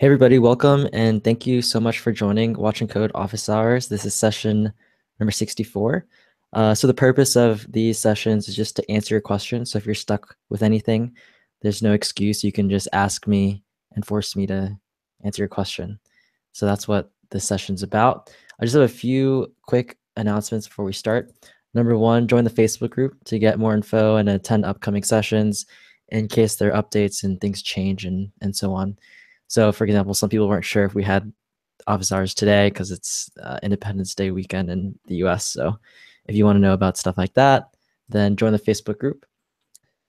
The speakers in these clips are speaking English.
Hey everybody, welcome and thank you so much for joining Watch and Code Office Hours. This is session number 64. So the purpose of these sessions is just to answer your questions. So if you're stuck with anything, there's no excuse. You can just ask me and force me to answer your question. So that's what this session's about. I just have a few quick announcements before we start. Number one, join the Facebook group to get more info and attend upcoming sessions in case there are updates and things change and so on. So for example, some people weren't sure if we had office hours today because it's Independence Day weekend in the US. So if you want to know about stuff like that, then join the Facebook group.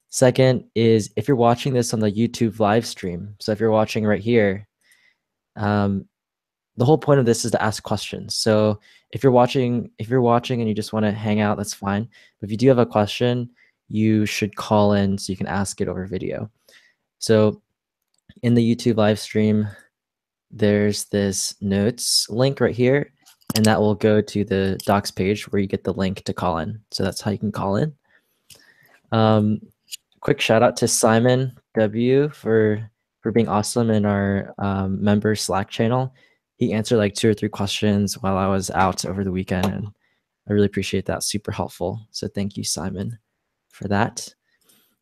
Second is if you're watching this on the YouTube live stream. So if you're watching right here, the whole point of this is to ask questions. So if you're watching and you just want to hang out, that's fine. But if you do have a question, you should call in so you can ask it over video. So in the YouTube live stream, there's this notes link right here, and that will go to the docs page where you get the link to call in. So that's how you can call in. Quick shout out to Simon W for being awesome in our member Slack channel. He answered like 2 or 3 questions while I was out over the weekend, and I really appreciate that. Super helpful. So thank you, Simon, for that.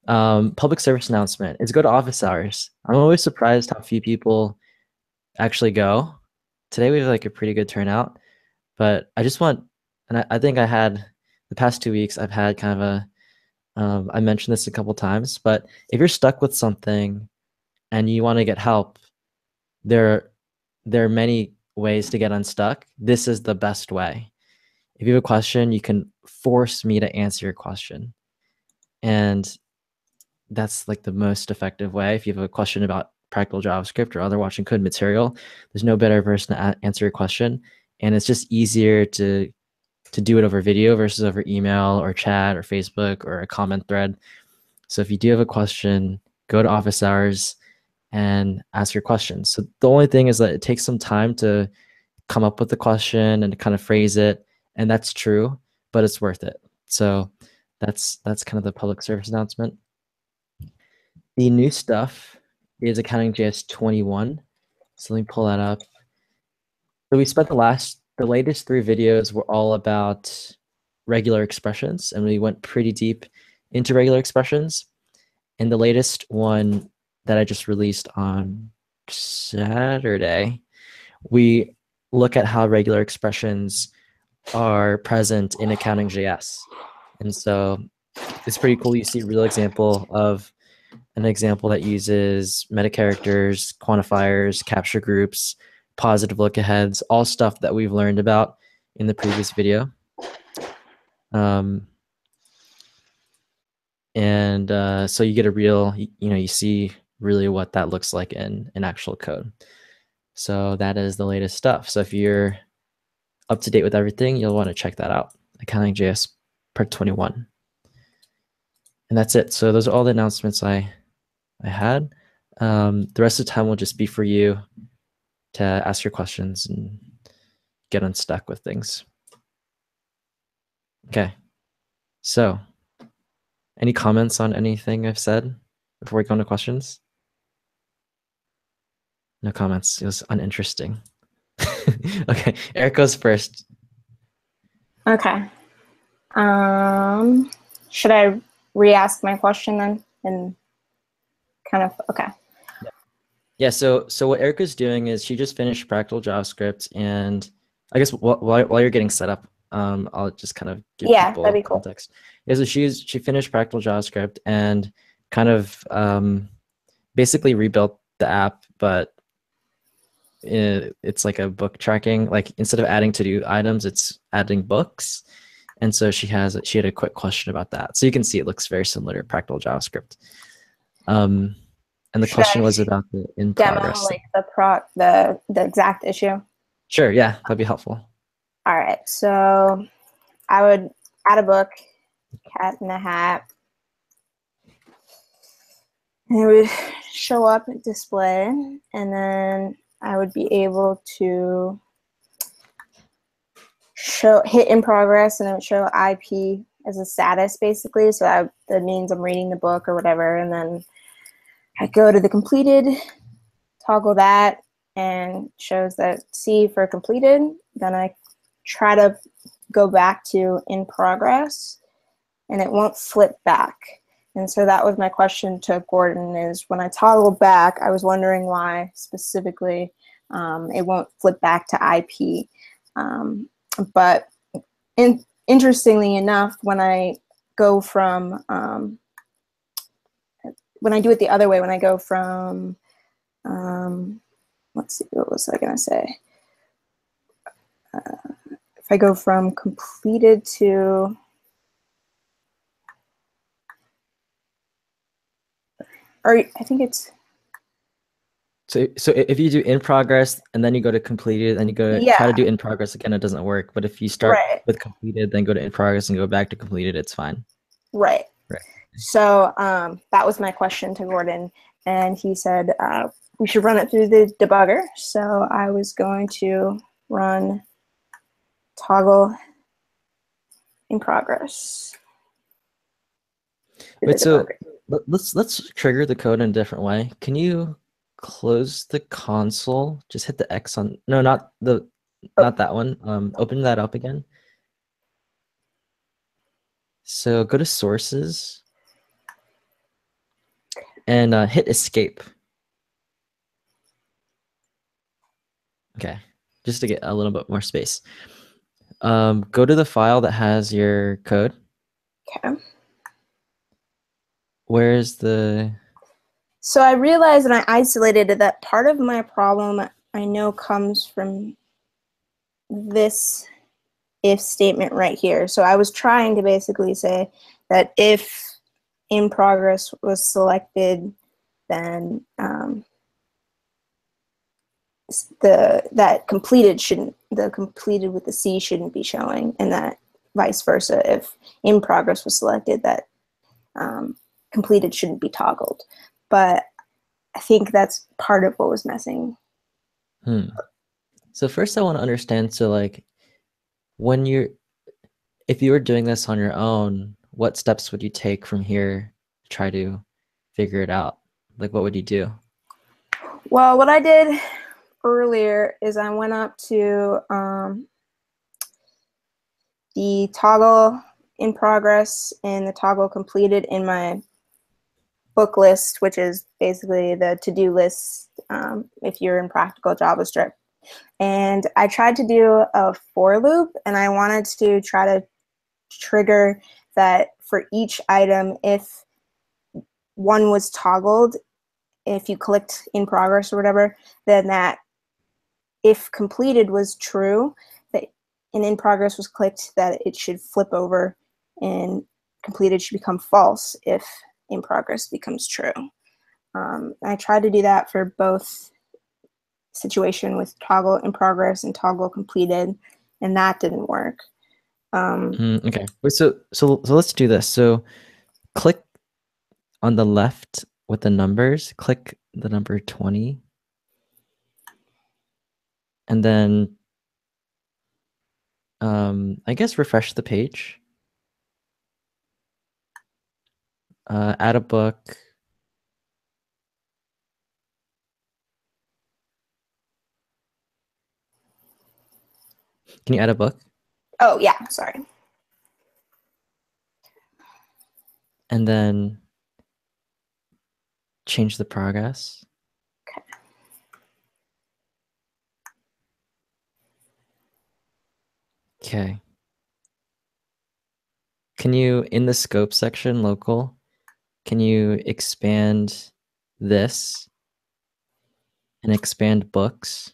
Public service announcement is go to office hours. I'm always surprised how few people actually go. Today we have like a pretty good turnout, but I just want, and I think I had the past 2 weeks, I've had kind of a, I mentioned this a couple times, but if you're stuck with something and you want to get help, there are many ways to get unstuck. This is the best way. If you have a question, you can force me to answer your question. And that's like the most effective way. If you have a question about practical JavaScript or other Watch and Code material, there's no better person to answer your question. And it's just easier to do it over video versus over email or chat or Facebook or a comment thread. So if you do have a question, go to office hours and ask your questions. So the only thing is that it takes some time to come up with the question and to kind of phrase it. And that's true, but it's worth it. So that's kind of the public service announcement. The new stuff is Accounting.js 21. So let me pull that up. So we spent the latest 3 videos were all about regular expressions, and we went pretty deep into regular expressions. And the latest one that I just released on Saturday, we look at how regular expressions are present in Accounting.js. And so it's pretty cool. You see a real example of an example that uses meta characters, quantifiers, capture groups, positive look-aheads, all stuff that we've learned about in the previous video. So you get a real, you see really what that looks like in actual code. So that is the latest stuff. So if you're up to date with everything, you'll want to check that out. Accounting.js part 21. And that's it. So those are all the announcements I had. The rest of the time will just be for you to ask your questions and get unstuck with things. Okay. So any comments on anything I've said before we go into questions? No comments. It was uninteresting. Okay, Eric goes first. Okay. Should I re-ask my question then? And kind of, okay. Yeah, so what Erica's doing is she just finished Practical JavaScript, and I guess while you're getting set up, I'll just kind of give people that'd be cool. context. Yeah, so she finished Practical JavaScript and kind of basically rebuilt the app, but it's like a book tracking. Like instead of adding to-do items, it's adding books. And so she had a quick question about that. So you can see it looks very similar to Practical JavaScript. And the question was about the in progress. Like the exact issue. Sure, yeah, that'd be helpful. All right, so I would add a book, Cat in a Hat, and it would show up at display, and then I would be able to hit in progress, and it would show IP as a status basically. So that means I'm reading the book or whatever, and then I go to the completed, toggle that, and shows that C for completed. Then I try to go back to in progress, and it won't flip back. And so that was my question to Gordon, is when I toggle back, I was wondering why specifically it won't flip back to IP. But interestingly enough, when I go from, when I do it the other way, when I go from, let's see, what was I going to say? If I go from completed to, or I think it's, So if you do in progress and then you go to completed and you go to try to do in progress again, it doesn't work. But if you start with completed, then go to in progress and go back to completed, it's fine. Right. So that was my question to Gordon, and he said we should run it through the debugger. So I was going to run toggle in progress. Wait, so let's trigger the code in a different way. Can you close the console? Just hit the X on, no, not that one. Open that up again. So go to sources and hit escape. Okay, just to get a little bit more space. Go to the file that has your code. Okay. Where's the... So I realized, and I isolated that part of my problem I know comes from this if statement right here. So I was trying to basically say that if in progress was selected, then that completed shouldn't, the completed with the C shouldn't be showing, and that vice versa, if in progress was selected, that completed shouldn't be toggled. But I think that's part of what was missing. So first I want to understand, so like if you were doing this on your own, what steps would you take from here to try to figure it out? Like, what would you do? Well, what I did earlier is I went up to the toggle in progress and the toggle completed in my book list, which is basically the to-do list if you're in practical JavaScript. And I tried to do a for loop, and I wanted to try to trigger that for each item, if one was toggled, if you clicked in progress or whatever, then that if completed was true, that an in progress was clicked, that it should flip over and completed should become false if in progress becomes true. I tried to do that for both situation with toggle in progress and toggle completed, and that didn't work. Okay, so let's do this. So click on the left with the numbers, click the number 20, and then I guess refresh the page. Add a book. Can you add a book? Oh, yeah, sorry. And then change the progress. Okay. Okay. Can you, in the scope section, local, can you expand this and expand books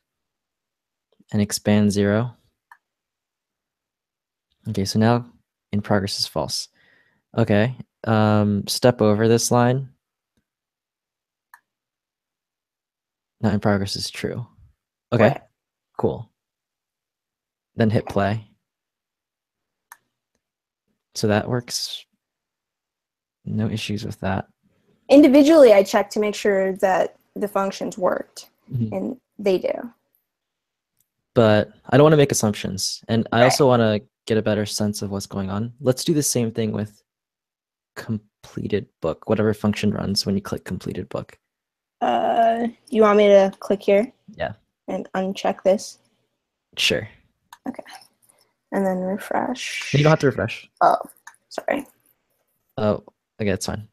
and expand 0? Okay, so now in progress is false. Okay, step over this line. Now in progress is true. Okay, right. Cool. Then hit play. So that works. No issues with that. Individually, I checked to make sure that the functions worked, and they do. But I don't want to make assumptions, and I also want to get a better sense of what's going on. Let's do the same thing with completed book, whatever function runs when you click completed book. You want me to click here? Yeah. and uncheck this? Sure. Okay. And then refresh. You don't have to refresh. Oh, sorry. Oh, okay, that's fine.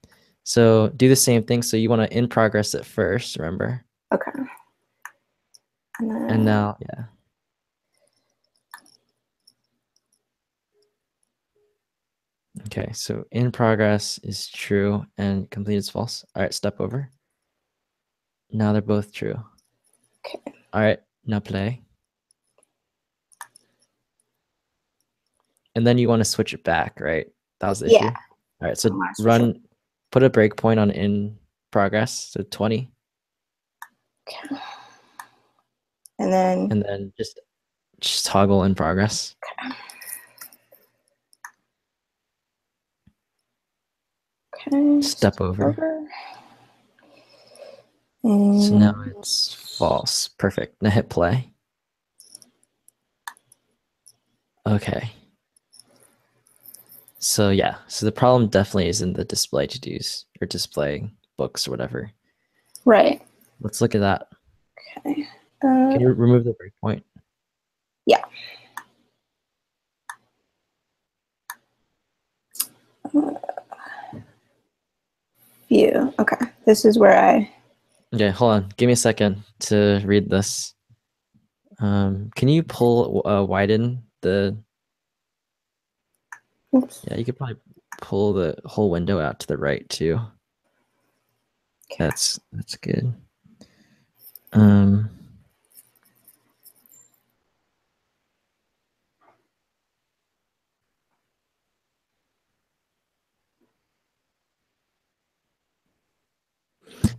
So do the same thing. So you want to in progress it first, remember? Okay. And then And now, yeah. Okay, so in progress is true and complete is false. All right, step over. Now they're both true. okay. All right, now play. And then you want to switch it back, right? That was the issue. Yeah. All right, so Last run, put a breakpoint on in progress, so 20. Okay. And then just toggle in progress. okay. Step over. And So now it's false. Perfect. Now hit play. Okay. So yeah, so the problem definitely is in the display to-dos or display books or whatever. right. Let's look at that. Okay. Can you remove the breakpoint? Yeah. View. Okay. This is where I. Okay, hold on. Give me a second to read this. Can you pull widen the? Oops. Yeah, you could probably pull the whole window out to the right too. Okay. That's good.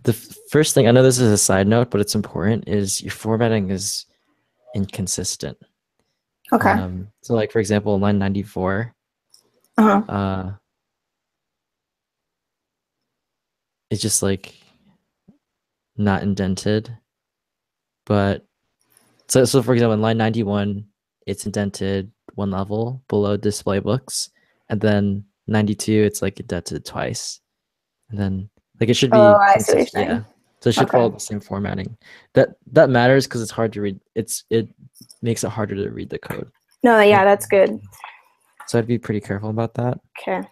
The first thing, I know this is a side note, but it's important, is your formatting is inconsistent. Okay. So like, for example, line 94, it's just like not indented. But so for example, in line 91, it's indented one level below display books. And then 92, it's like indented twice. And then like it should be I see what you're consistent. saying. Yeah. So it should follow the same formatting. That matters because it's hard to read. It makes it harder to read the code. No, yeah, that's good. So I'd be pretty careful about that. Okay.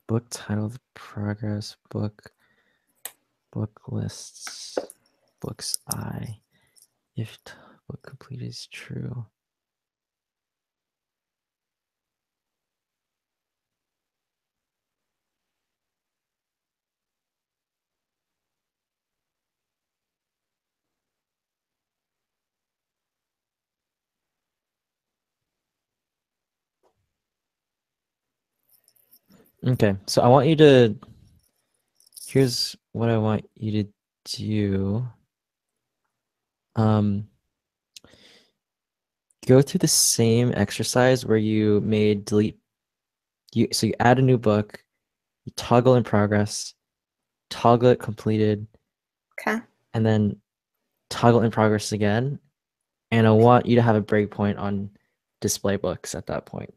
Book title, progress, book lists, books I. If book complete is true. Okay, so I want you to, here's what I want you to do. Go through the same exercise where you made delete, so you add a new book, you toggle in progress, toggle it completed, Okay. and then toggle in progress again. And I want you to have a breakpoint on display books at that point.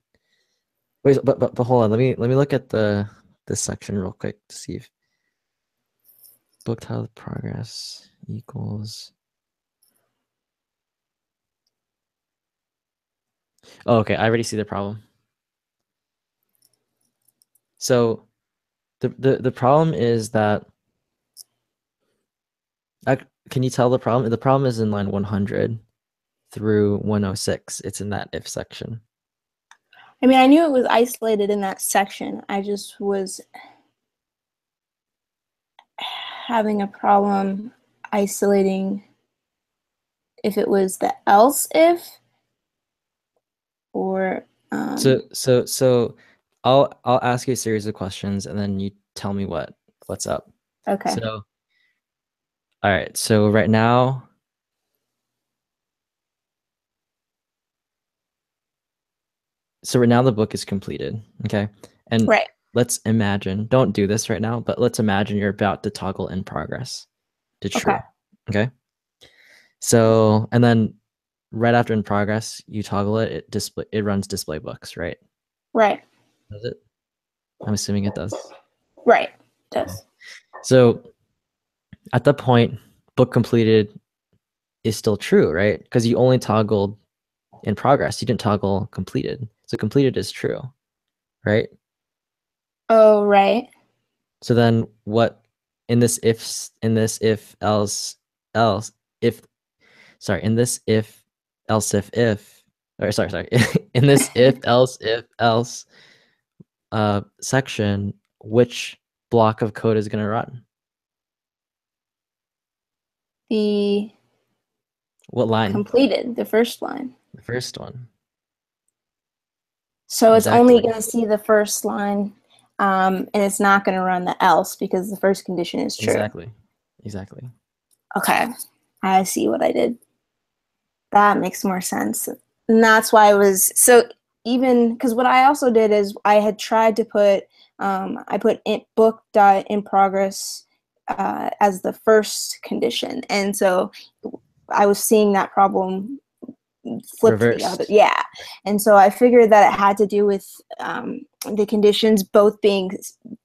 Wait, but hold on. Let me look at this section real quick to see if book title progress equals. Oh, okay. I already see the problem. So the problem is that. Can you tell the problem? The problem is in line 100 through 106. It's in that if section. I mean, I knew it was isolated in that section. I just was having a problem isolating if it was the else if or So I'll ask you a series of questions and then you tell me what's up. okay. So all right, so right now the book is completed, okay? And Right. let's imagine, don't do this right now, but let's imagine you're about to toggle in progress to true. Okay. So, and then right after in progress, you toggle it, it runs display books, right? Right. Does it? I'm assuming it does. Right. It Okay. does. So at that point, book completed is still true, right? Because you only toggled in progress. You didn't toggle completed. So completed is true, right? Oh, right. So then what in this if else if sorry, in this if else if or sorry, in this if else section, which block of code is going to run? The What line? completed, the first line. The first one. So it's only Exactly. going to see the first line, and it's not going to run the else because the first condition is true. Exactly. Exactly. Okay, I see what I did. That makes more sense. And that's why I was so even because what I also did is I had tried to put I put book dot in progress as the first condition, and so I was seeing that problem flipped the other. Reversed. Yeah, and so I figured that it had to do with the conditions both being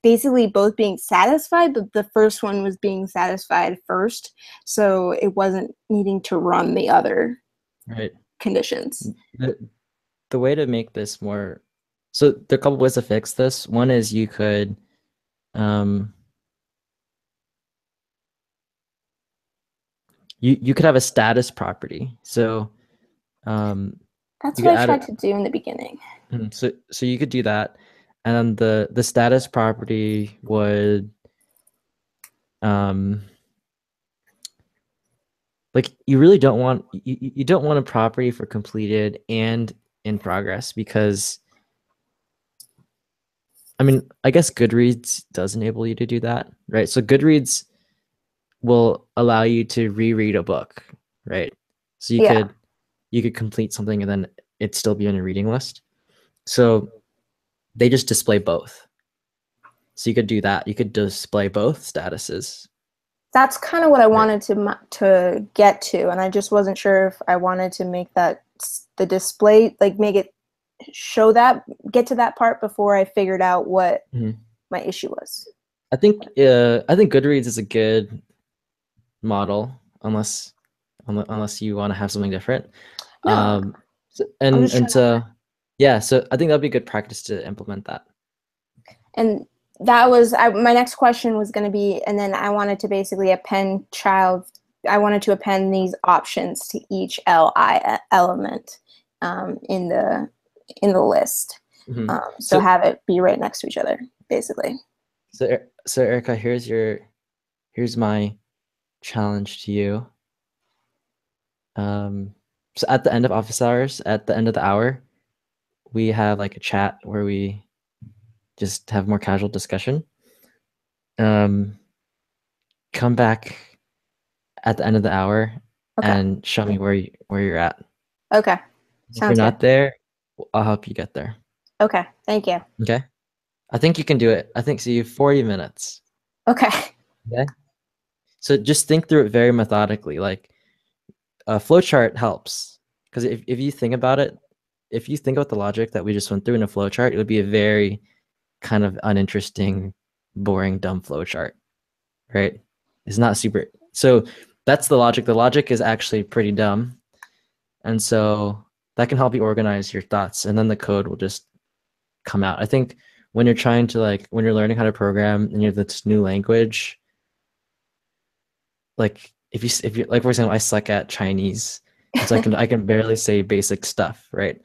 basically both being satisfied, but the first one was being satisfied first, so it wasn't needing to run the other Right. conditions. The, the way to make this more so there are a couple ways to fix this. One is you could um you could have a status property. So That's you could what I add tried it. to do in the beginning. So you could do that, and then the status property would um like you really don't want you don't want a property for completed and in progress because I mean I guess Goodreads does enable you to do that, right? So Goodreads will allow you to reread a book, right? So Yeah. you could complete something and then it still be on your reading list. So they just display both. So you could do that. You could display both statuses. That's kind of what I Right. wanted to get to, and I just wasn't sure if I wanted to make that the display like make it show that get to that part before I figured out what Mhm. my issue was. I think Goodreads is a good model unless you want to have something different. No, I'm just And trying to, so yeah, so I think that'd be a good practice to implement that. and that was my next question was going to be, and then I wanted to basically append child. I wanted to append these options to each li element in the list. Mhm. So So have it be right next to each other, basically. so Erica, here's my challenge to you. So at the end of office hours, at the end of the hour, we have like a chat where we just have more casual discussion. Um, come back at the end of the hour Okay. and show me where you're at. Okay. If you're Sounds good. not there, I'll help you get there. Okay. Thank you. Okay? I think you can do it. I think so you have 40 minutes. Okay. Okay? So just think through it very methodically. Like a flowchart helps because if you think about it, if you think about the logic that we just went through in a flowchart, it would be a very kind of uninteresting, boring, dumb flowchart, right? It's not super. So that's the logic. The logic is actually pretty dumb. And so that can help you organize your thoughts. And then the code will just come out. I think when you're trying to when you're learning how to program and you have this new language, like if you like for example, I suck at Chinese. And so I can barely say basic stuff, right?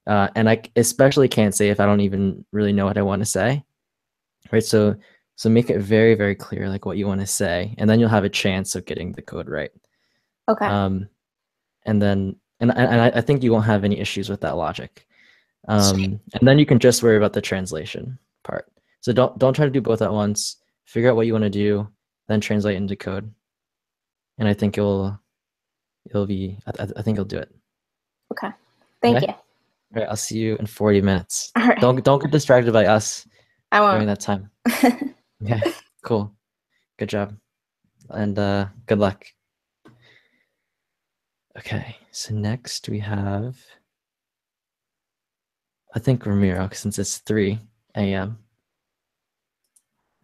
And I especially can't say if I don't even really know what I want to say, right? So make it very, very clear like what you want to say, and then you'll have a chance of getting the code right. Okay. Um, and then I think you won't have any issues with that logic. Sweet. And then you can just worry about the translation part. So don't try to do both at once. Figure out what you want to do, then translate into code. And I think it'll be I think you'll do it. Okay. Thank Okay. you. All right. I'll see you in 40 minutes. All right. Don't get distracted by us I during won't. that time. Okay. Cool. Good job. And good luck. Okay. So next we have I think Ramiro, since it's 3 a.m.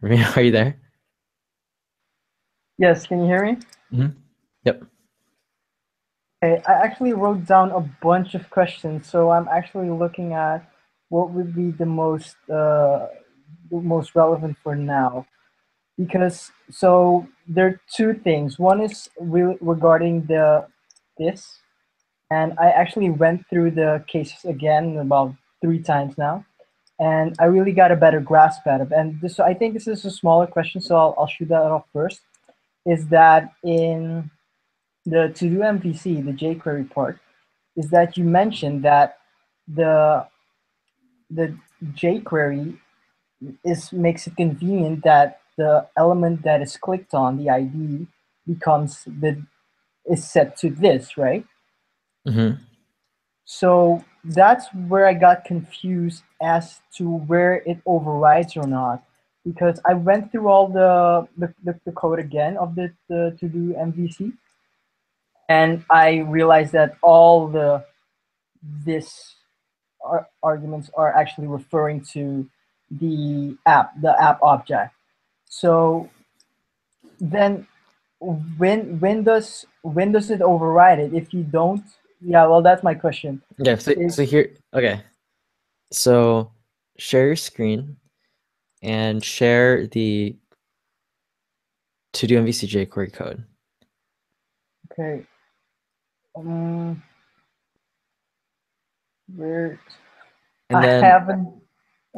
Ramiro, are you there? Yes, can you hear me? Yep. Okay, I actually wrote down a bunch of questions, so I'm actually looking at what would be the most relevant for now. Because so there are two things. One is regarding this, and I actually went through the cases again about 3 times now, and I really got a better grasp at it. And this, I think this is a smaller question, so I'll shoot that off first. Is that in the to do MVC, the jQuery part, is that you mentioned that the the jQuery makes it convenient that the element that is clicked on, the ID, becomes the is set to this, right? Mm-hmm. So that's where I got confused as to where it overrides or not, because I went through all the code again of the to do MVC, and I realized that all this arguments are actually referring to the app object. So then when does it override it? If you don't, yeah, well, that's my question. Yeah, so here, okay. So share your screen and share the to do MVC jQuery code. Okay. Where And I then haven't,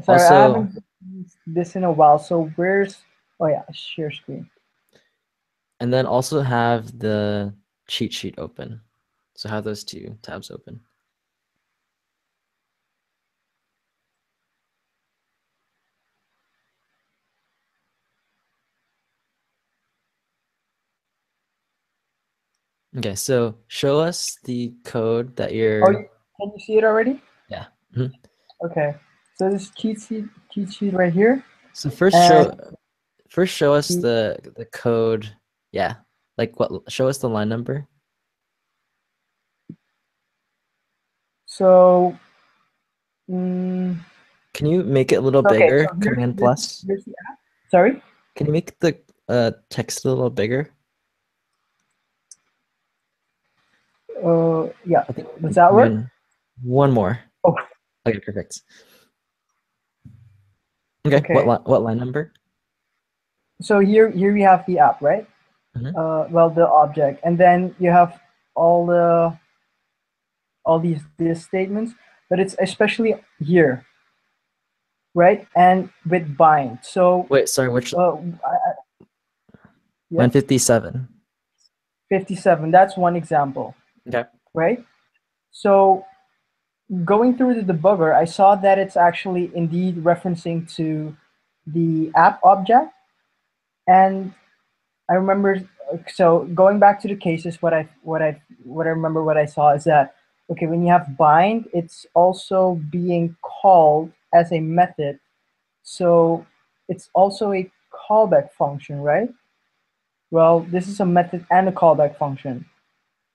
sorry, I also, haven't used this in a while. So where's, oh yeah, share screen. and then also have the cheat sheet open. So have those 2 tabs open. Okay, so show us the code that Oh, you're. can you see it already? Yeah. Mhm. Okay. So this cheat sheet right here. So first show us the code. Yeah, like what? Show us the line number. So, Can you make it a little okay. bigger? So Command plus. here's the app. Sorry. Can you make the text a little bigger? Yeah. I think Does that work? one more. Oh, Okay, perfect. Okay, okay. What line number? So here we have the app, right? Mhm. Well, the object, and then you have all these statements, but it's especially here, right? And with bind. So Wait, sorry, which yeah, 157? 57. That's one example, Okay. right? So going through the debugger, I saw that it's actually indeed referencing to the app object, and I remember. So going back to the cases, what I remember what I saw is that okay, when you have bind, it's also being called as a method, so it's also a callback function, right? Well, this is a method and a callback function,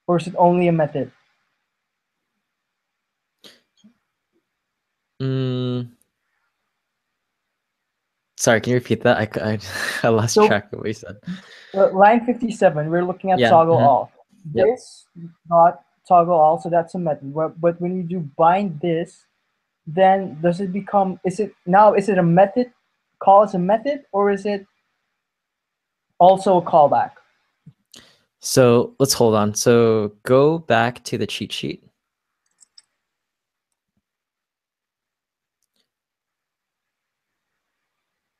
or is it only a method? Sorry, can you repeat that? I lost So track of what you said. line 57, we're looking at Yeah. toggle all. Yep. This not toggle all, so that's a method. But when you do bind this, then does it become, is it a method, call as a method, or is it also a callback? So let's hold on. So go back to the cheat sheet.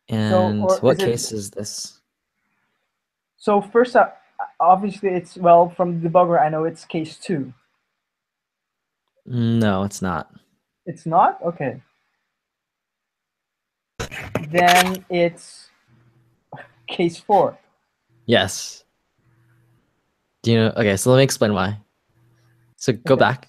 And what case is this? So first, obviously it's, well, from the debugger, I know it's case 2. No, it's not. It's not? Okay. Then it's case 4. Yes. Do you know? Okay, so let me explain why. So go Okay. back.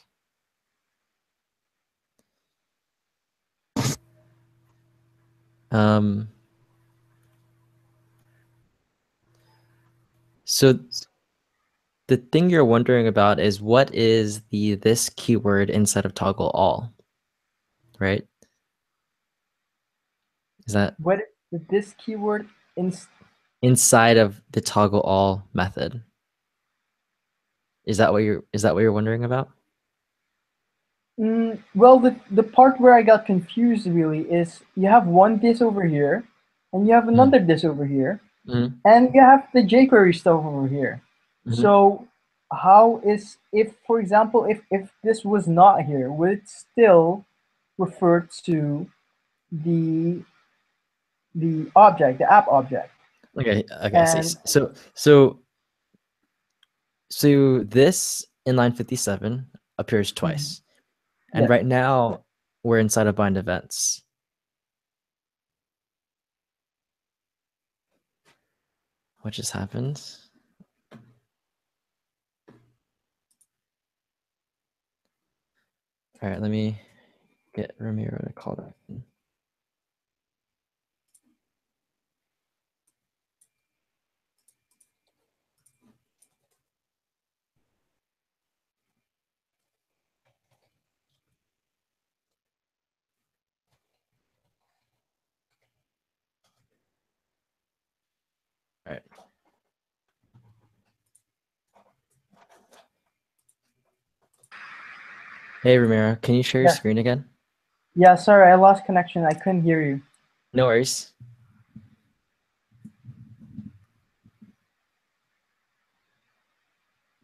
So the thing you're wondering about is what is the this keyword inside of toggle all? right? Is that What is this keyword inside of the toggle all method? Is that what you're wondering about? Well, the part where I got confused really is you have one this over here, and you have another this over here, Mhm. and you have the jQuery stuff over here. Mhm. So how is, if for example, if this was not here, would it still refer to the object, the app object? Okay, I see. And So this in line 57 appears twice. And yeah. right now we're inside of bind events. What just happened? All right, let me get Ramiro to call that in. All right. Hey, Ramiro, can you share your Yeah. screen again? Yeah, sorry, I lost connection. I couldn't hear you. No worries.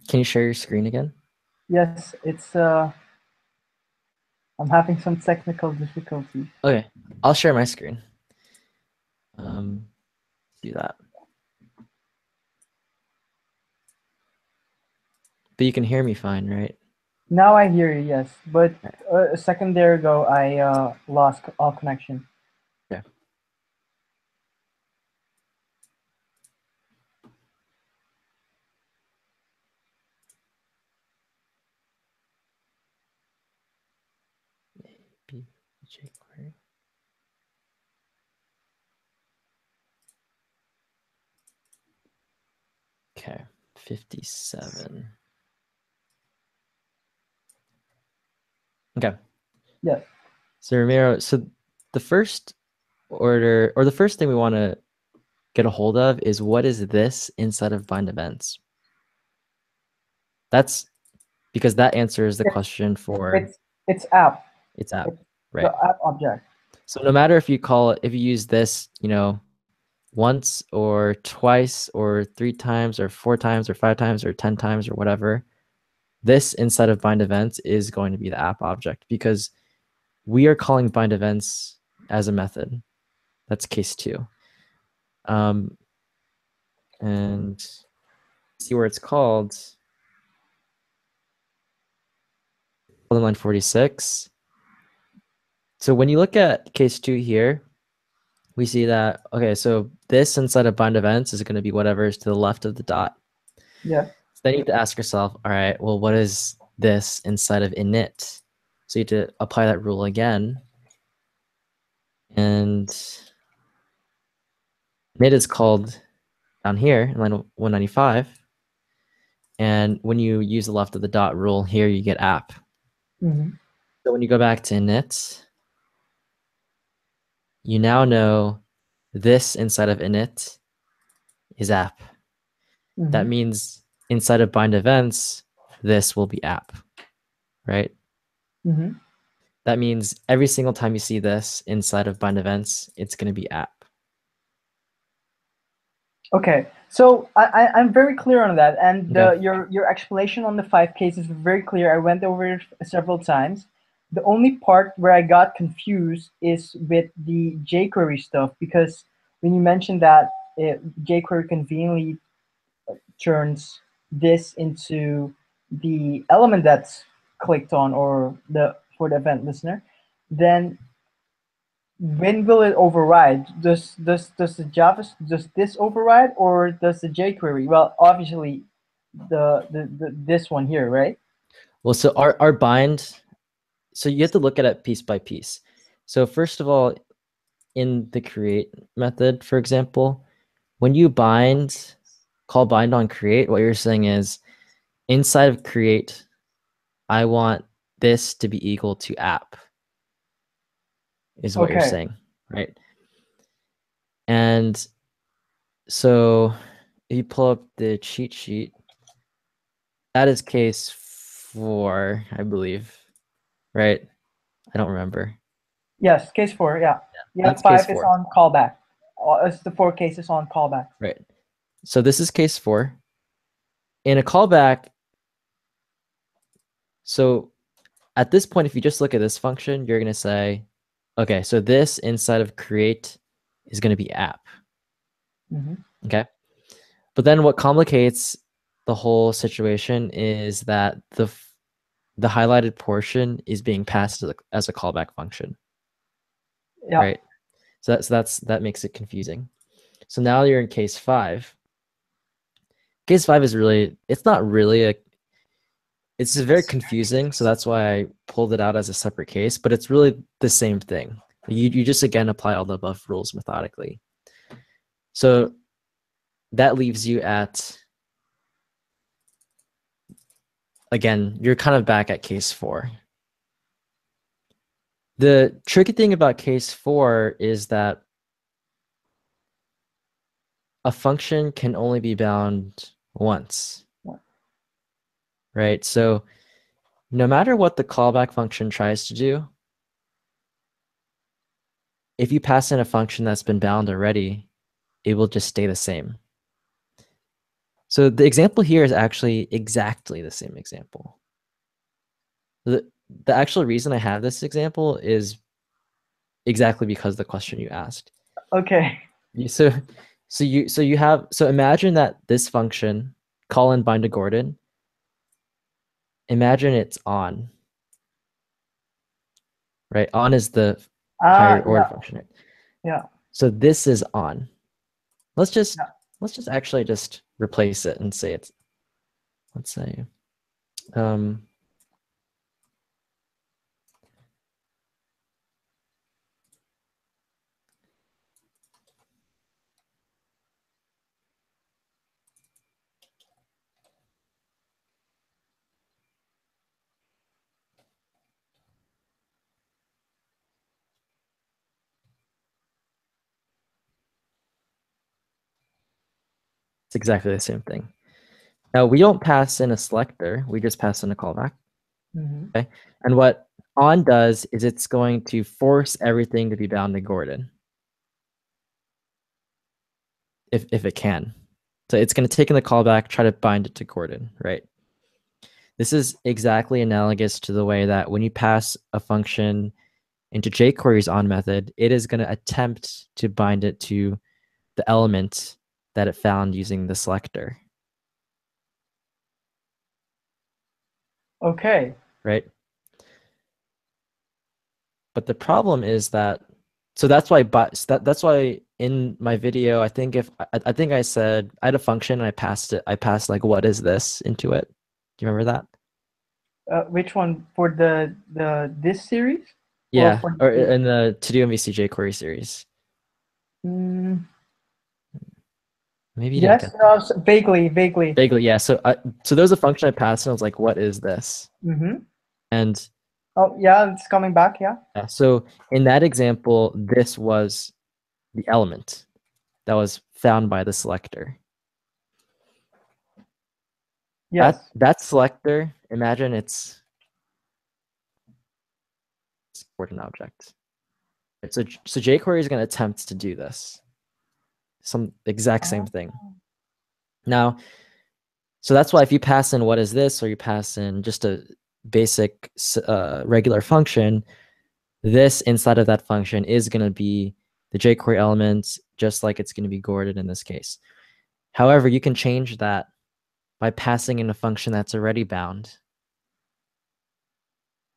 Can you share your screen again? Yes, it's I'm having some technical difficulties. Okay, I'll share my screen. Do that. But you can hear me fine, right? Now I hear you, yes. But a second there ago, I lost all connection. Yeah. Maybe jQuery. Okay, 57. Okay. Yes. So Ramiro, so the first order, or the first thing we want to get a hold of is what is this inside of bind events? That's because that answers the question for It's app. its app, It's right? the app object. So no matter if you use this, once or twice or 3 times or 4 times or 5 times or 10 times or whatever, this inside of bind events is going to be the app object because we are calling bind events as a method. That's case 2. And see where it's called. On line 46. So when you look at case 2 here, we see that, okay, so this inside of bind events is going to be whatever is to the left of the dot. Yeah. So then you have to ask yourself, all right, well, what is this inside of init? So you have to apply that rule again. And init is called down here in line 195. And when you use the left of the dot rule here, you get app. So when you go back to init, you now know this inside of init is app. That means inside of bind events, this will be app, right? That means every single time you see this inside of bind events, it's going to be app. Okay, so I'm very clear on that, and Okay. your explanation on the 5 cases is very clear. I went over it several times. The only part where I got confused is with the jQuery stuff, because when you mentioned that jQuery conveniently turns this into the element that's clicked on, or for the event listener, then when will it override? Does the Java, does this override, or does the jQuery? Well, obviously the this one here, right? Well, so our bind, so you have to look at it piece by piece. So first of all, in the create method, for example, when you call bind on create, what you're saying is inside of create, I want this to be equal to app. is what you're Okay. saying, right? And so if you pull up the cheat sheet, that is case 4, I believe, right? I don't remember. Yes, case 4, yeah. Yeah, That's case 5 is 4, on callback. It's the 4 cases on callback. right? So this is case 4. In a callback, so at this point, if you just look at this function, you're going to say, okay, so this inside of create is going to be app. Okay. But then what complicates the whole situation is that the highlighted portion is being passed as a callback function. Yeah. Right. So that makes it confusing. So now you're in case 5. Case 5 is really, it's not really it's very confusing. So that's why I pulled it out as a separate case, but it's really the same thing. You just, again, apply all the above rules methodically. So that leaves you at, again, you're kind of back at case 4. The tricky thing about case 4 is that a function can only be bound once, right? So no matter what the callback function tries to do, if you pass in a function that's been bound already, it will just stay the same. So the example here is actually exactly the same example. The actual reason I have this example is exactly because of the question you asked. Okay. So imagine that this function, call and bind to Gordon, imagine it's on, right? On is the higher order function. Right? Yeah. So this is on. Let's just actually just replace it and say it's, let's say, it's exactly the same thing. Now we don't pass in a selector, we just pass in a callback. Okay. And what on does is it's going to force everything to be bound to Gordon. If it can. So it's going to take in the callback, try to bind it to Gordon, right? This is exactly analogous to the way that when you pass a function into jQuery's on method, it is going to attempt to bind it to the element that it found using the selector. Okay. Right? But the problem is that, so that's why that's why in my video, I think I said I had a function and I passed like, what is this into it. Do you remember that? Which one, for this series? Yeah, or in the To-Do MVC jQuery series. Maybe you didn't Yes, get vaguely. Vaguely, yeah. So there was a function I passed and I was like, what is this? And oh yeah, it's coming back, yeah. So in that example, this was the element that was found by the selector. Yes. That selector, imagine it's Gordon object. So jQuery is going to attempt to do this. Some exact same thing. Now, so that's why if you pass in what is this, or you pass in just a basic regular function, this inside of that function is going to be the jQuery elements, just like it's going to be Gordon in this case. However, you can change that by passing in a function that's already bound.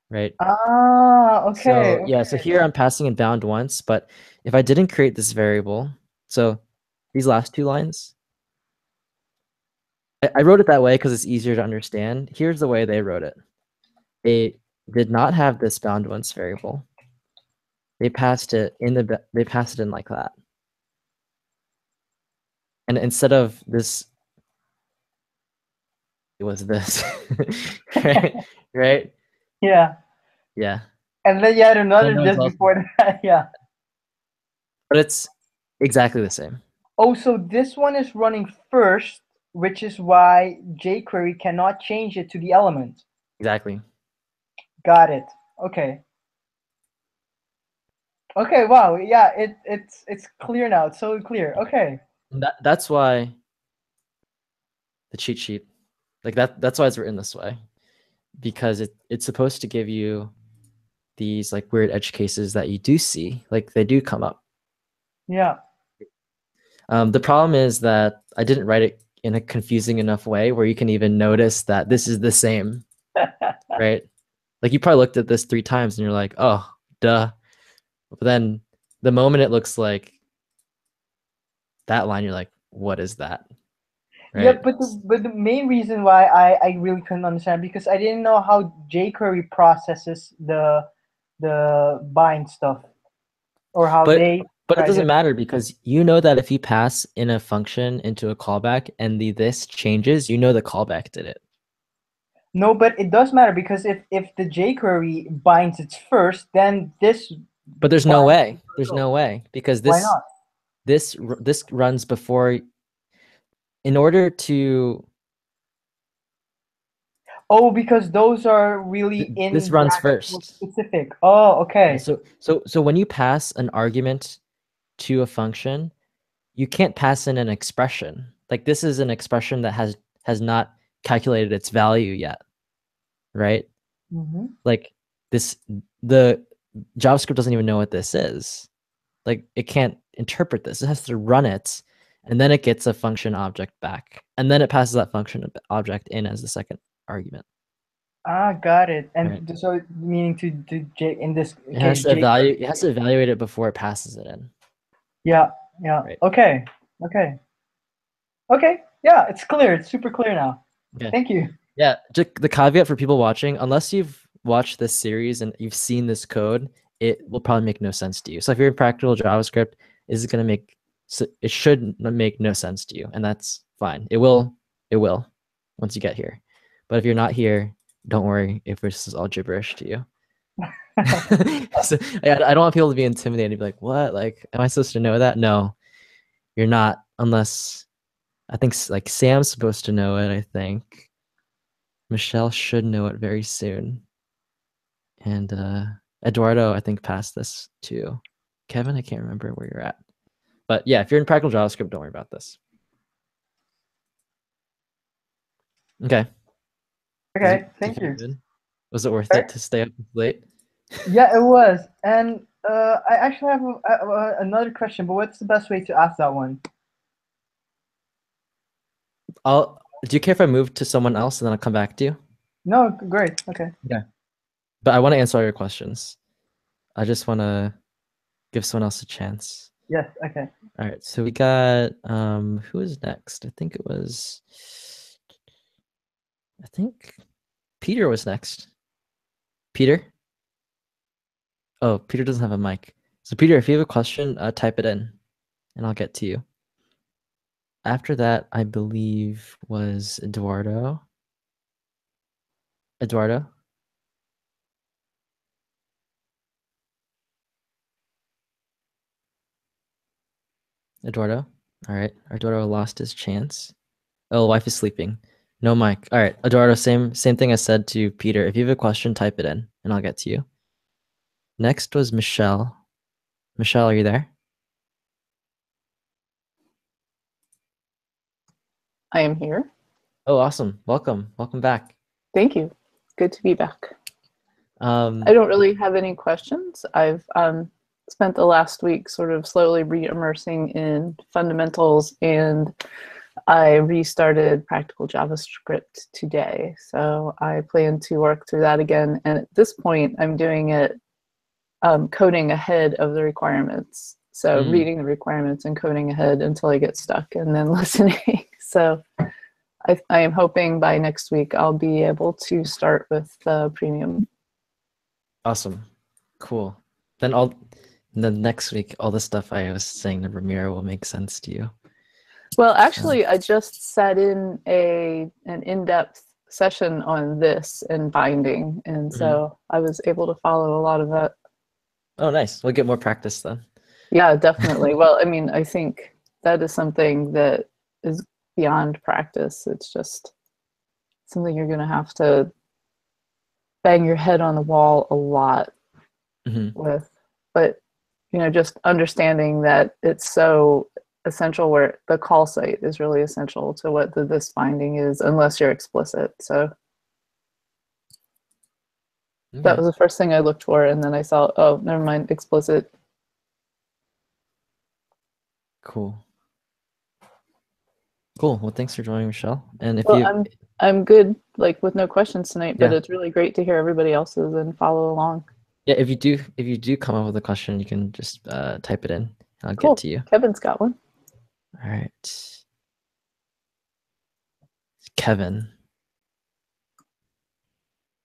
Right? Okay. So yeah, so here I'm passing in bound once, but if I didn't create this variable, so these last 2 lines, I wrote it that way because it's easier to understand. Here's the way they wrote it. They did not have this bound once variable. They passed it in like that. And instead of this, it was this. Right? Yeah. Yeah. And then you had another Then there was just also, before that. Yeah. but it's exactly the same. Oh, so this one is running first, which is why jQuery cannot change it to the element. Exactly. Got it. Okay. Okay. Wow. Yeah. It's clear now. It's so clear. Okay. And that's why the cheat sheet, like that's why it's written this way, because it's supposed to give you these like weird edge cases that you do see, like they do come up. Yeah. The problem is that I didn't write it in a confusing enough way where you can even notice that this is the same, right? Like you probably looked at this 3 times and you're like, oh, duh. But then the moment it looks like that line, you're like, what is that? Yeah, Right? but the main reason why I really couldn't understand, because I didn't know how jQuery processes the bind stuff, or how But they but it try to. doesn't matter because you know that if you pass in a function into a callback and the this changes, you know the callback did it. No, but it does matter, because if the jQuery binds its first, then this. But there's no binds way. before it There's goes. no way because Why not? this runs before. In order to Oh, because those are really this in runs brackets more first. specific. Oh, Yeah, okay. so when you pass an argument to a function, you can't pass in an expression. Like this is an expression that has not calculated its value yet, right? Mm-hmm. Like this, the JavaScript doesn't even know what this is. Like it can't interpret this. It has to run it, and then it gets a function object back, and then it passes that function object in as the second argument. Ah, got it. Right? And so meaning to J in this It has case to jQuery. it has to evaluate it before it passes it in. Yeah, yeah. Right. Okay, okay, okay. Yeah, it's clear. It's super clear now. Okay. Thank you. Yeah. Just the caveat for people watching, unless you've watched this series and you've seen this code, it will probably make no sense to you. So if you're in practical JavaScript, is going to make it should make no sense to you, and that's fine. It will once you get here. But if you're not here, don't worry if this is all gibberish to you. So, I don't want people to be intimidated and be like, what? Like, am I supposed to know that? No, you're not, unless I think like Sam's supposed to know it, I think. Michelle should know it very soon. And Eduardo, I think, passed this too. Kevin, I can't remember where you're at. But yeah, if you're in practical JavaScript, don't worry about this. Okay. Okay, Did thank feel you. good? Was it worth it to stay up late? Yeah, it was. And I actually have another question, but what's the best way to ask that one? Do you care if I move to someone else and then I'll come back to you? No, great. Okay. Yeah. But I want to answer all your questions. I just want to give someone else a chance. Yes. Okay. All right. So we got who is next? I think Peter was next. Peter? Oh, Peter doesn't have a mic. So Peter, if you have a question, type it in and I'll get to you. After that, I believe was Eduardo. Eduardo? Eduardo? All right. Eduardo lost his chance. Oh, wife is sleeping. No mic. All right. Eduardo, same thing I said to Peter. If you have a question, type it in and I'll get to you. Next was Michelle. Michelle, are you there? I am here. Oh, awesome. Welcome. Welcome back. Thank you. Good to be back. I don't really have any questions. I've spent the last week sort of slowly re-immersing in fundamentals, and I restarted practical JavaScript today. So I plan to work through that again. And at this point, I'm doing it coding ahead of the requirements. So reading the requirements and coding ahead until I get stuck and then listening. So I am hoping by next week I'll be able to start with premium. Awesome. Cool. Then next week, all the stuff I was saying to Ramiro will make sense to you. Well, actually, I just sat in an in-depth session on this and binding, and so I was able to follow a lot of that. Oh, nice. We'll get more practice then. Yeah, definitely. Well, I mean, I think that is something that is beyond practice. It's just something you're going to have to bang your head on the wall a lot with. But, you know, just understanding that it's so essential, where the call site is really essential to what the this binding is, unless you're explicit. So that was the first thing I looked for, and then I saw, oh, never mind, explicit. Cool. Cool. Well, thanks for joining, Michelle. And if Well, I'm good, like, with no questions tonight, but Yeah. it's really great to hear everybody else's and follow along. Yeah, if you do come up with a question, you can just type it in. I'll Cool. get to you. Kevin's got one. All right. Kevin.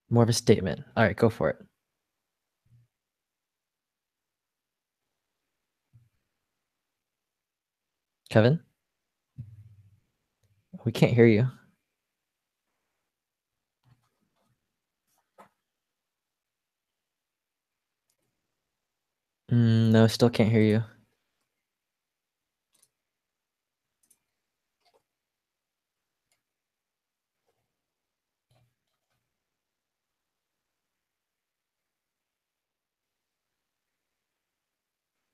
More of a statement. All right, go for it. Kevin? We can't hear you. No, still can't hear you.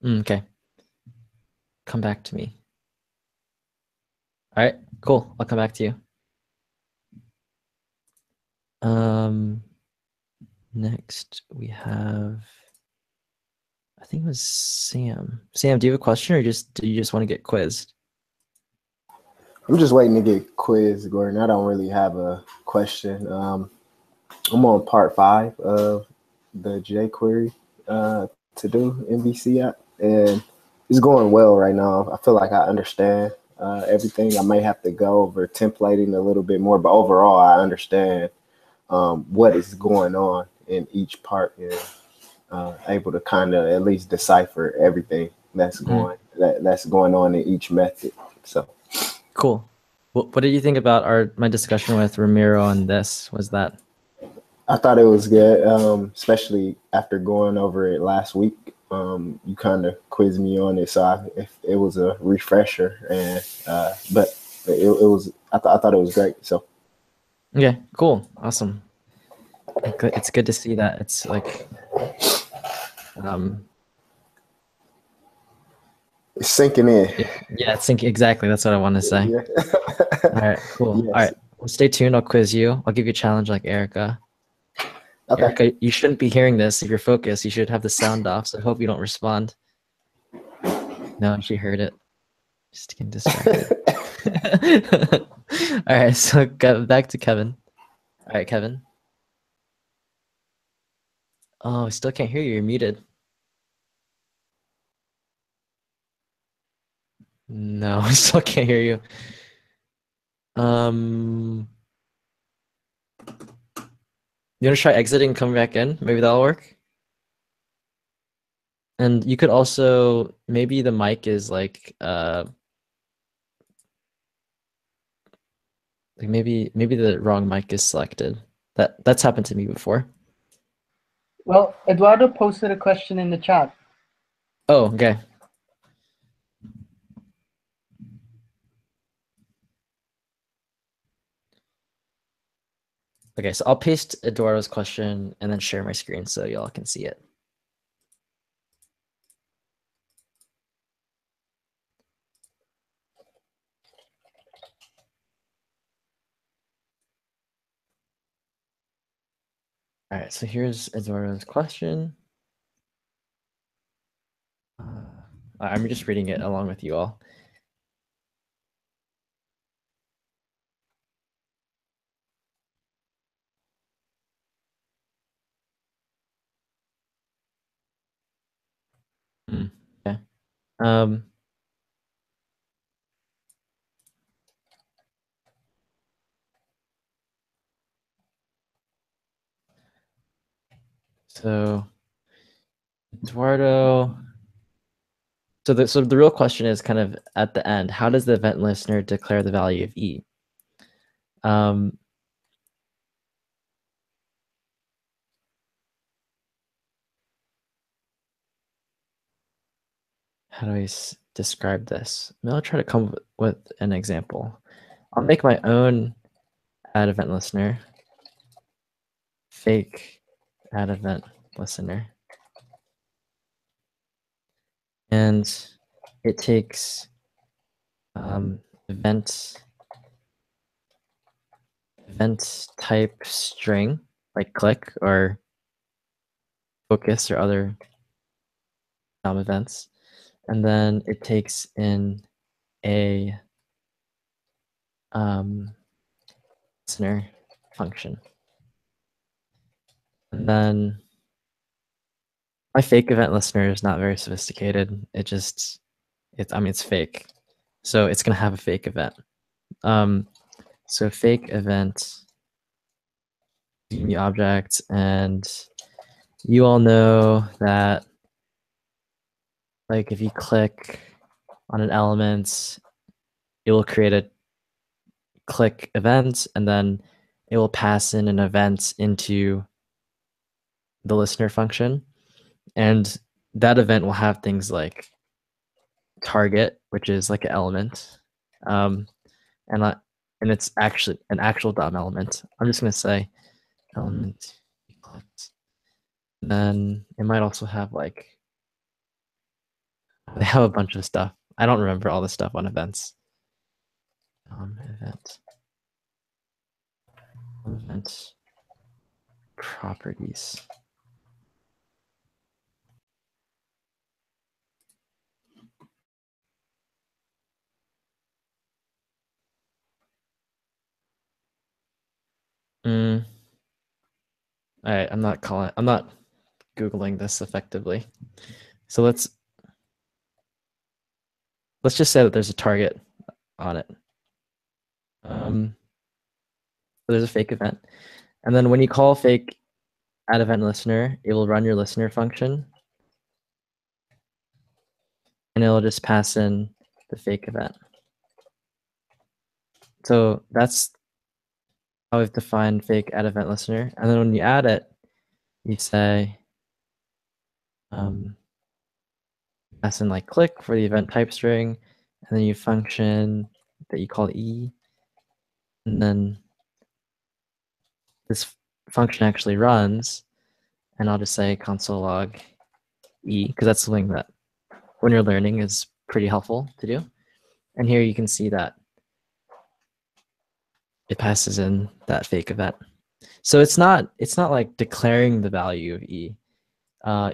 Okay. Come back to me. All right, cool. I'll come back to you. Next we have, I think it was Sam. Sam, do you have a question, or do you just want to get quizzed? I'm just waiting to get quizzed, Gordon. I don't really have a question. I'm on part 5 of the jQuery to do MVC app, and it's going well right now. I feel like I understand everything. I may have to go over templating a little bit more, but overall I understand what is going on in each part, and able to kind of at least decipher everything that's going on in each method. So cool. What did you think about my discussion with Ramiro on this? Was that? I thought it was good, especially after going over it last week. You kind of quizzed me on it, so it was a refresher, and but it was. I thought it was great. So yeah, cool, awesome. It's good to see that. It's like it's sinking in. Yeah, it's sinking. Exactly, that's what I want to say. Yeah. All right, cool. Yes. All right, well, stay tuned. I'll quiz you. I'll give you a challenge like Erica. Okay. Erica, you shouldn't be hearing this. If you're focused, you should have the sound off. So I hope you don't respond. No, she heard it. Just getting distracted. All right, so back to Kevin. All right, Kevin. Oh, I still can't hear you. You're muted. No, I still can't hear you. You want to try exiting and coming back in? Maybe that'll work. And you could also, maybe the mic is like maybe the wrong mic is selected. That's happened to me before. Well, Eduardo posted a question in the chat. Oh, okay. Okay, so I'll paste Eduardo's question and then share my screen so y'all can see it. All right, so here's Eduardo's question. I'm just reading it along with you all. Okay. So Eduardo. So the real question is kind of at the end, how does the event listener declare the value of E? how do I describe this? Maybe I'll try to come with an example. I'll make my own add event listener, fake add event listener. And it takes event type string, like click or focus or other events. And then it takes in a listener function. And then my fake event listener is not very sophisticated. It's fake. So it's gonna have a fake event. So fake event the object, and you all know that like if you click on an element, it will create a click event, and then it will pass in an event into the listener function. And that event will have things like target, which is like an element. And it's actually an actual DOM element. I'm just going to say element. Then it might also have like, they have a bunch of stuff. I don't remember all the stuff on events. Event properties. All right, I'm not Googling this effectively. So let's just say that there's a target on it. So there's a fake event. And then when you call fake add event listener, it will run your listener function. And it'll just pass in the fake event. So that's how we've defined fake add event listener. And then when you add it, you say pass in like click for the event type string, and then you function that you call e, and then this function actually runs, and I'll just say console log e, because that's something that when you're learning is pretty helpful to do. And here you can see that it passes in that fake event. So it's not like declaring the value of e.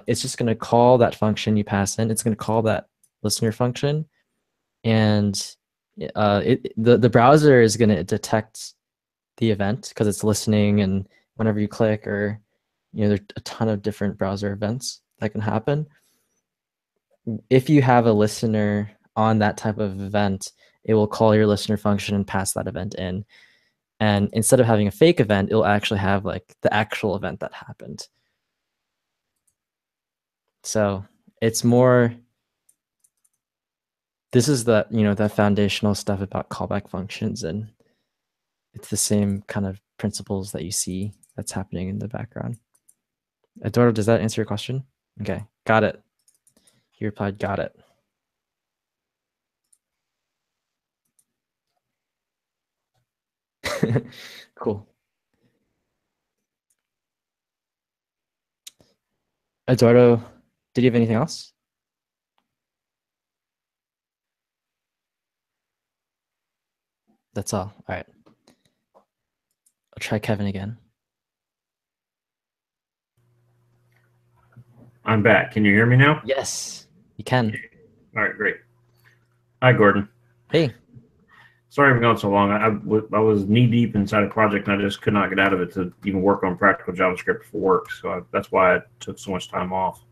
It's just going to call that function you pass in. It's going to call that listener function, and the browser is going to detect the event because it's listening, and whenever you click, or there's a ton of different browser events that can happen. If you have a listener on that type of event, it will call your listener function and pass that event in. And instead of having a fake event, it'll actually have like the actual event that happened. So it's more, this is the, the foundational stuff about callback functions, and it's the same kind of principles that you see that's happening in the background. Eduardo, does that answer your question? Okay, got it. He replied, got it. Cool. Eduardo, did you have anything else? That's all. All right. I'll try Kevin again. I'm back. Can you hear me now? Yes, you can. All right, great. Hi, Gordon. Hey. Sorry I've gone so long. I was knee deep inside a project and I just could not get out of it to even work on practical JavaScript for work. So that's why I took so much time off.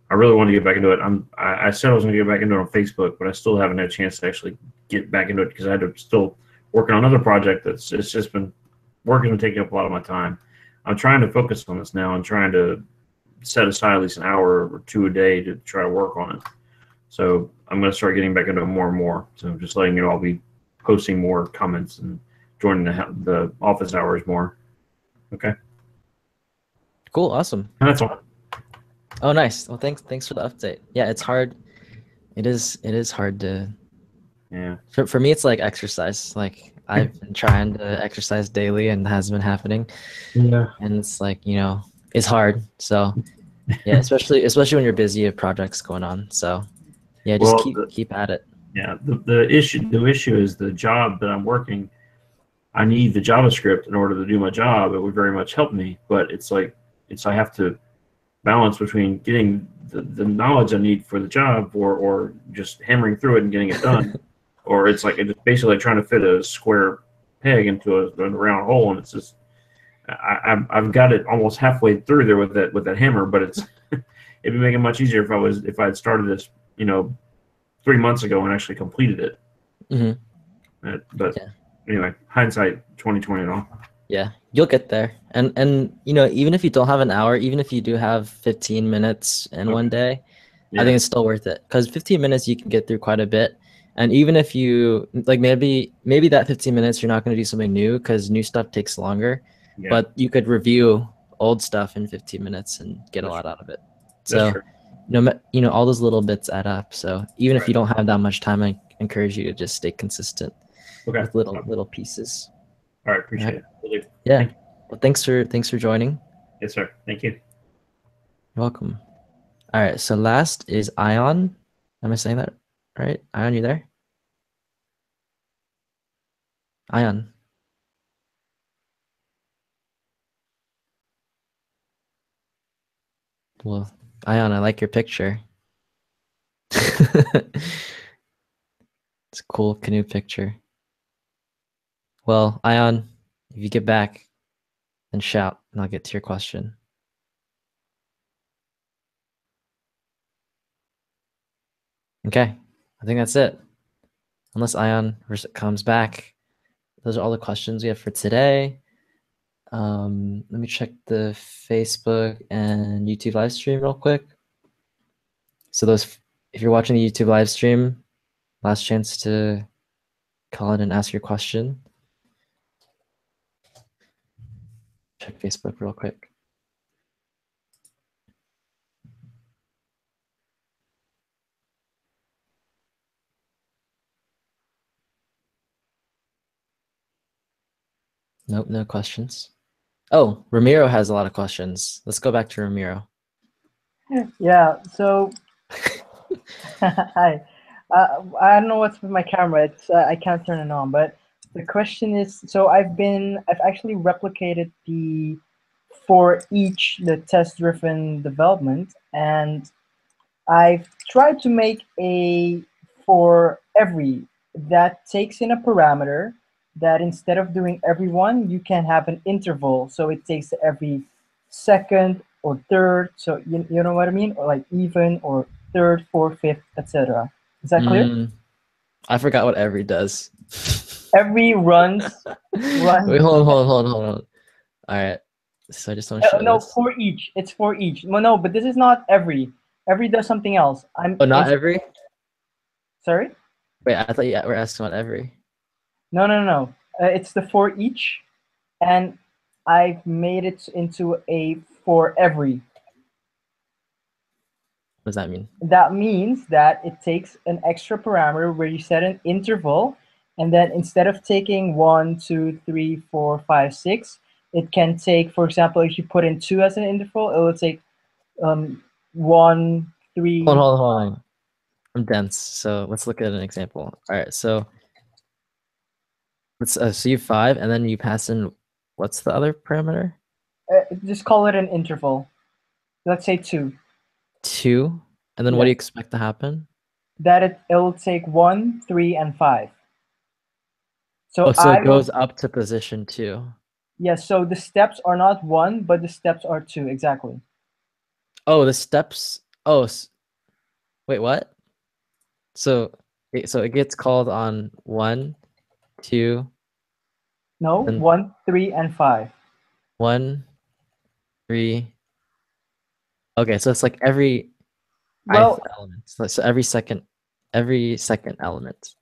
I really wanted to get back into it. I said I was going to get back into it on Facebook, but I still haven't had a chance to actually get back into it because I had to still working on another project it's just been working and taking up a lot of my time. I'm trying to focus on this now and trying to set aside at least an hour or two a day to try to work on it. So I'm going to start getting back into it more and more. So I'm just letting you all be posting more comments and joining the office hours more. Okay. Cool. Awesome. And that's all. Oh, nice. Well, thanks for the update. Yeah, it's hard It is hard to. Yeah. For me, it's like exercise. Like I've been trying to exercise daily, and it hasn't been happening. Yeah. And it's like, it's hard. So yeah, especially when you're busy with projects going on. So yeah, just Well, keep at it. yeah. The issue is the job that I'm working. I need the JavaScript in order to do my job. It would very much help me, but it's like I have to balance between getting the knowledge I need for the job, or just hammering through it and getting it done, or it's like it's basically like trying to fit a square peg into a round hole, and it's just I've got it almost halfway through there with that hammer, but it'd be making it much easier if I had started this 3 months ago and actually completed it. Mm-hmm. But Yeah. Anyway, hindsight 2020 and all. Yeah, you'll get there. And even if you don't have an hour, even if you do have 15 minutes in one day, Yeah. I think it's still worth it, because 15 minutes you can get through quite a bit. And even if you like, maybe that 15 minutes you're not going to do something new, because new stuff takes longer, Yeah. but you could review old stuff in 15 minutes and get a That's lot true. out of it. That's So true. all those little bits add up. So even if Right. you don't have that much time, I encourage you to just stay consistent Okay. with little pieces. All right. Appreciate All it. Will do. Yeah. Thank you. Well, thanks for joining. Yes, sir. Thank you. You're welcome. All right. So last is Ion. Am I saying that right? Ion, you there? Ion. Well, Ion, I like your picture. It's a cool canoe picture. Well, Ion, if you get back, then shout, and I'll get to your question. Okay, I think that's it. Unless Ion comes back, those are all the questions we have for today. Let me check the Facebook and YouTube live stream real quick. So if you're watching the YouTube live stream, last chance to call in and ask your question. Check Facebook real quick. Nope, no questions. Oh, Ramiro has a lot of questions. Let's go back to Ramiro. Yeah. So, hi. I don't know what's with my camera. It's I can't turn it on. But the question is, so I've actually replicated the test-driven development, and I've tried to make a for every that takes in a parameter that instead of doing every one, you can have an interval. So it takes every second or third. So you know what I mean? Or like even or third, fourth, fifth, etc. Is that clear? I forgot what every does. Every runs. Wait, hold on. All right. So I just want to show No, this. for each. It's for each. No, but this is not every. Every does something else. Oh, not every? Sorry? Wait, I thought you were asking about every. No. It's the for each, and I've made it into a for every. What does that mean? That means that it takes an extra parameter where you set an interval, and then instead of taking 1, 2, 3, 4, 5, 6, it can take, for example, if you put in 2 as an interval, it will take 1, 3. Hold on. I'm dense, so let's look at an example. All right, so let's so you have 5, and then you pass in, what's the other parameter? Just call it an interval. Let's say 2. 2, and then what do you expect to happen? That it'll take 1, 3, and 5. So it goes up to position 2. Yes, so the steps are not 1, but the steps are 2, exactly. Oh, the steps. Oh, wait, what? So it gets called on 1, 2. No, 1, 3, and 5. 1, 3. Okay, so it's like every element. So every second element.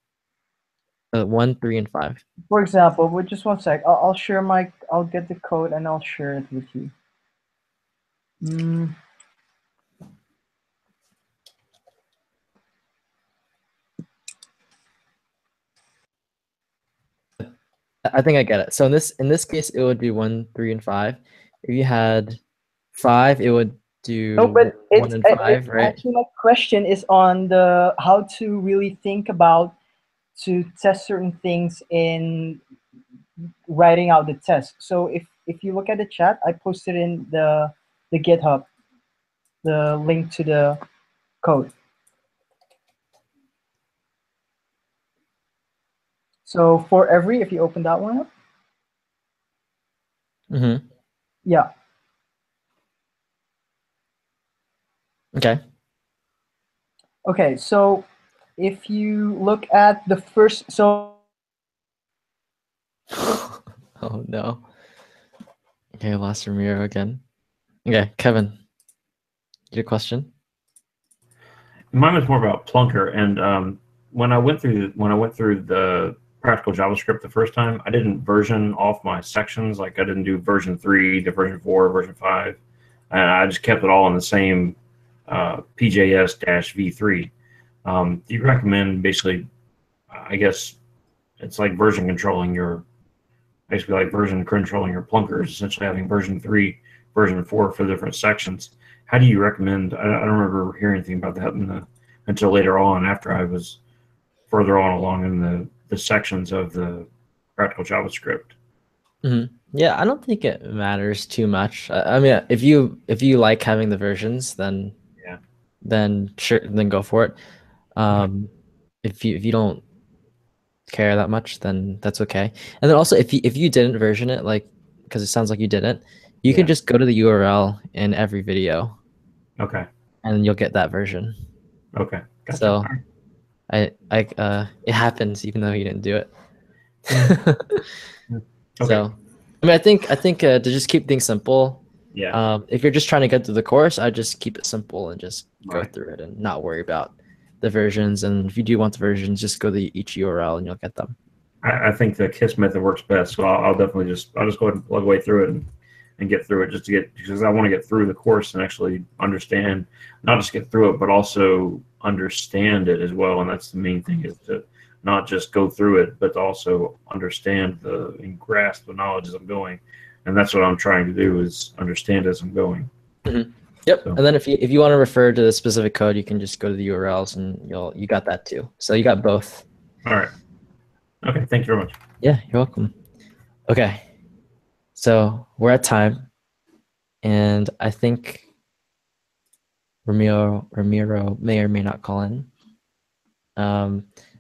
1, 3, and 5. For example, with just 1 sec, I'll share I'll get the code and I'll share it with you. I think I get it. So in this case, it would be 1, 3, and 5. If you had 5, it would do No, but 1 and 5, right? actually my question is on the how to really think about to test certain things in writing out the test. So if you look at the chat, I posted in the GitHub the link to the code. So for every, if you open that one up, Mm-hmm. yeah. Okay. Okay, so if you look at the first, so Oh no. Okay, I lost Ramiro again. Okay, Kevin, your question. Mine was more about Plunker, and when I went through the practical JavaScript the first time, I didn't version off my sections. Like I didn't do version 3 to version 4, version 5, and I just kept it all in the same PJS-V3. Do you recommend basically? I guess it's like version controlling your basically like version controlling your plunkers, essentially having version 3, version 4 for different sections. How do you recommend? I don't remember hearing anything about that until later on, after I was further on along in the sections of the practical JavaScript. Mm-hmm. Yeah, I don't think it matters too much. I mean, if you like having the versions, then Yeah. then sure, then go for it. If you don't care that much, then that's okay. And then also, if you didn't version it, like because it sounds like you didn't, you can Yeah. just go to the URL in every video, Okay. and you'll get that version. Okay. Gotcha. So All right. it happens even though you didn't do it. Okay. So, I mean, I think to just keep things simple. Yeah. If you're just trying to get through the course, I just keep it simple and just go Right. through it and not worry about the versions. And if you do want the versions, just go to each URL and you'll get them. I think the KISS method works best, so I'll definitely I'll just go ahead and plug away through it and get through it just to get, because I want to get through the course and actually understand, not just get through it, but also understand it as well. And that's the main thing, is to not just go through it, but to also understand and grasp the knowledge as I'm going. And that's what I'm trying to do, is understand as I'm going. Mm-hmm. Yep. So. And then if you want to refer to the specific code, you can just go to the URLs and you got that too. So you got both. All right. Okay. Thank you very much. Yeah, you're welcome. Okay. So we're at time, and I think Ramiro may or may not call in.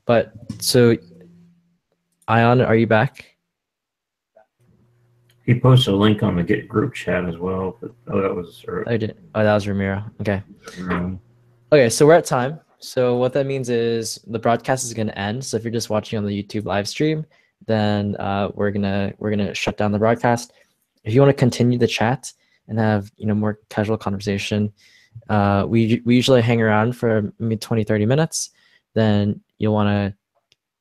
But so Ion, are you back? He posted a link on the Git group chat as well. But, that was. I did. Oh, that was Ramiro. Okay. Um, Okay, so we're at time. So what that means is the broadcast is going to end. So if you're just watching on the YouTube live stream, then we're gonna shut down the broadcast. If you want to continue the chat and have more casual conversation, we usually hang around for maybe 20-30 minutes. Then you'll want to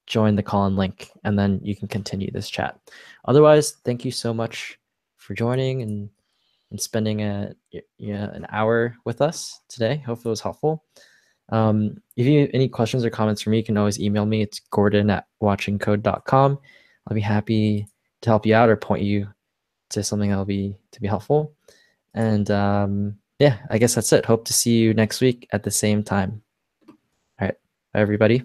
join the call-in link, and then you can continue this chat. Otherwise, thank you so much for joining and spending an hour with us today. Hopefully it was helpful. If you have any questions or comments for me, you can always email me. It's gordon@watchingcode.com. I'll be happy to help you out or point you to something that'll be helpful. And yeah, I guess that's it. Hope to see you next week at the same time. All right. Bye, everybody.